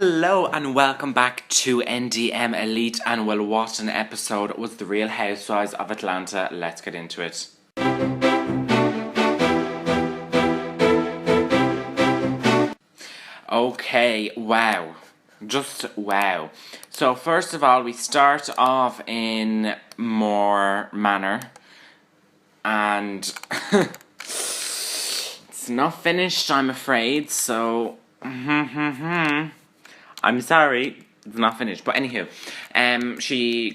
Hello and welcome back to NDM Elite, and well, what an episode was The Real Housewives of Atlanta. Let's get into it. Okay, wow. Just wow. So first of all, we start off in Moore Manor, and it's not finished, I'm afraid, so I'm sorry, it's not finished. But anywho,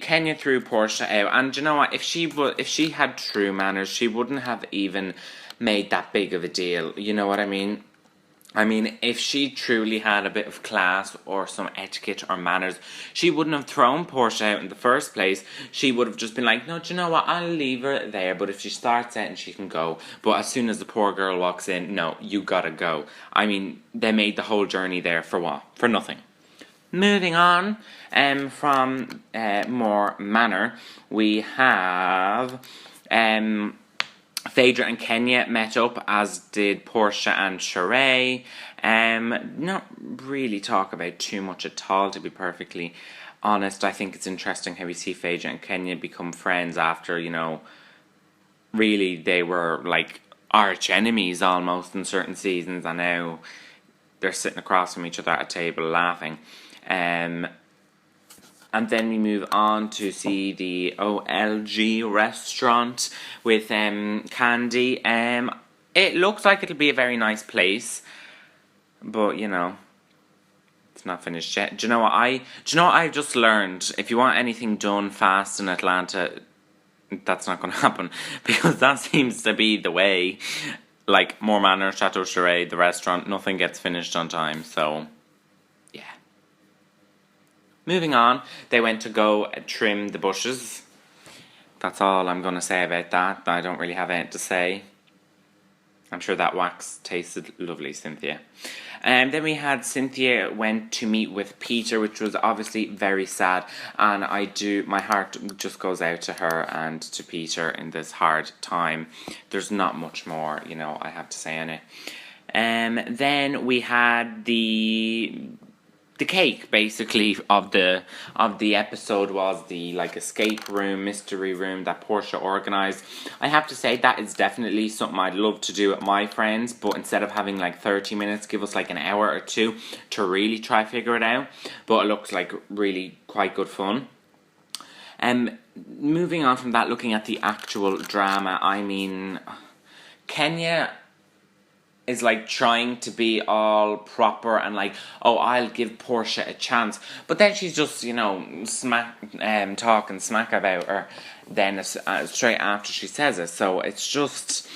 Kenya threw Portia out, and you know what? If she had true manners, she wouldn't have even made that big of a deal. You know what I mean? I mean, if she truly had a bit of class or some etiquette or manners, she wouldn't have thrown Portia out in the first place. She would have just been like, no, do you know what, I'll leave her there, but if she starts out and she can go. But as soon as the poor girl walks in, no, you gotta go. I mean, they made the whole journey there for what? For nothing. Moving on, from Moore Manor, we have Phaedra and Kenya met up, as did Portia and Sheree. Not really talk about too much at all, to be perfectly honest. I think it's interesting how we see Phaedra and Kenya become friends after, really they were like arch enemies almost in certain seasons, and now they're sitting across from each other at a table laughing. And then we move on to see the OLG restaurant with Candy. It looks like it'll be a very nice place, but it's not finished yet. Do you know what I've just learned? If you want anything done fast in Atlanta, that's not going to happen, because that seems to be the way. Like Moore Manor, Chateau Charade, the restaurant, nothing gets finished on time. So yeah. Moving on, they went to go trim the bushes. That's all I'm going to say about that. I don't really have anything to say. I'm sure that wax tasted lovely, Cynthia. And then we had Cynthia went to meet with Peter, which was obviously very sad. And my heart just goes out to her and to Peter in this hard time. There's not much more, I have to say on it. Then we had the cake, basically, of the episode was the escape room, mystery room that Portia organised. I have to say that is definitely something I'd love to do with my friends, but instead of having 30 minutes, give us an hour or two to really try figure it out. But it looks like really quite good fun. Moving on from that, looking at the actual drama, I mean, Kenya is trying to be all proper and I'll give Portia a chance, but then she's just talking smack about her then straight after she says it. So it's just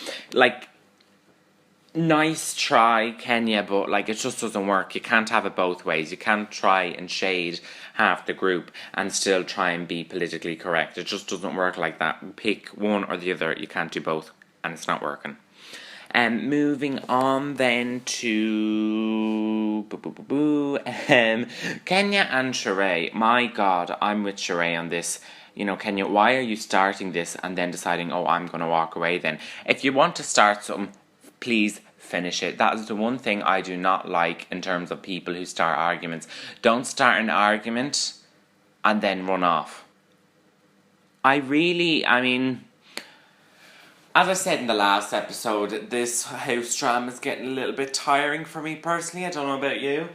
nice try, Kenya, but it just doesn't work. You can't have it both ways. You can't try and shade half the group and still try and be politically correct. It just doesn't work like that. Pick one or the other. You can't do both, and it's not working. Moving on then to Kenya and Sheree. My God, I'm with Sheree on this. Kenya, why are you starting this and then deciding, oh, I'm going to walk away then? If you want to start something, please finish it. That is the one thing I do not like in terms of people who start arguments. Don't start an argument and then run off. As I said in the last episode, this house drama is getting a little bit tiring for me personally. I don't know about you,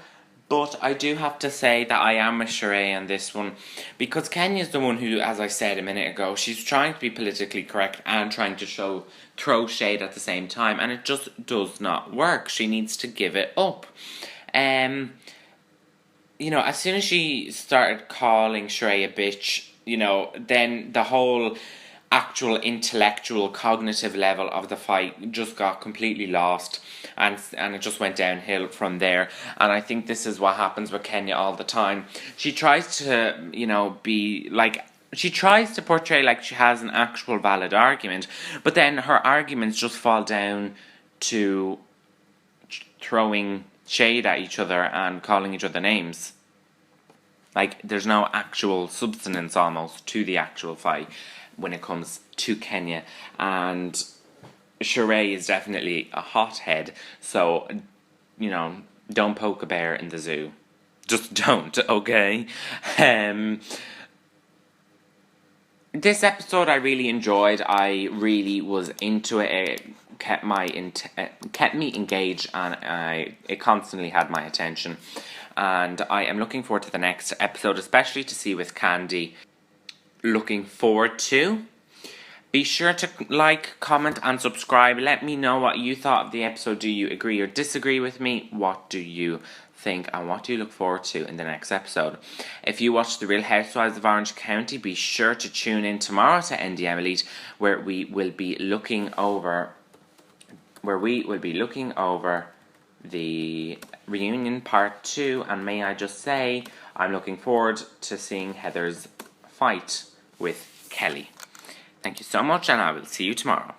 but I do have to say that I am with Sheree on this one, because Kenya's the one who, as I said a minute ago, she's trying to be politically correct and trying to throw shade at the same time, and it just does not work. She needs to give it up. As soon as she started calling Sheree a bitch, then the whole actual intellectual cognitive level of the fight just got completely lost, and it just went downhill from there. And I think this is what happens with Kenya all the time. She tries to she tries to portray she has an actual valid argument, but then her arguments just fall down to throwing shade at each other and calling each other names. There's no actual substance almost to the actual fight when it comes to Kenya. And Sheree is definitely a hothead, so don't poke a bear in the zoo. Just don't, okay? This episode I really enjoyed. I really was into it. It kept me engaged, and it constantly had my attention. And I am looking forward to the next episode, especially to see with Candy. Looking forward to. Be sure to like, comment, and subscribe. Let me know what you thought of the episode. Do you agree or disagree with me? What do you think, and what do you look forward to in the next episode? If you watch The Real Housewives of Orange County, be sure to tune in tomorrow to NDM Elite, where we will be looking over the reunion part 2. And may I just say, I'm looking forward to seeing Heather's fight with Kelly. Thank you so much, and I will see you tomorrow.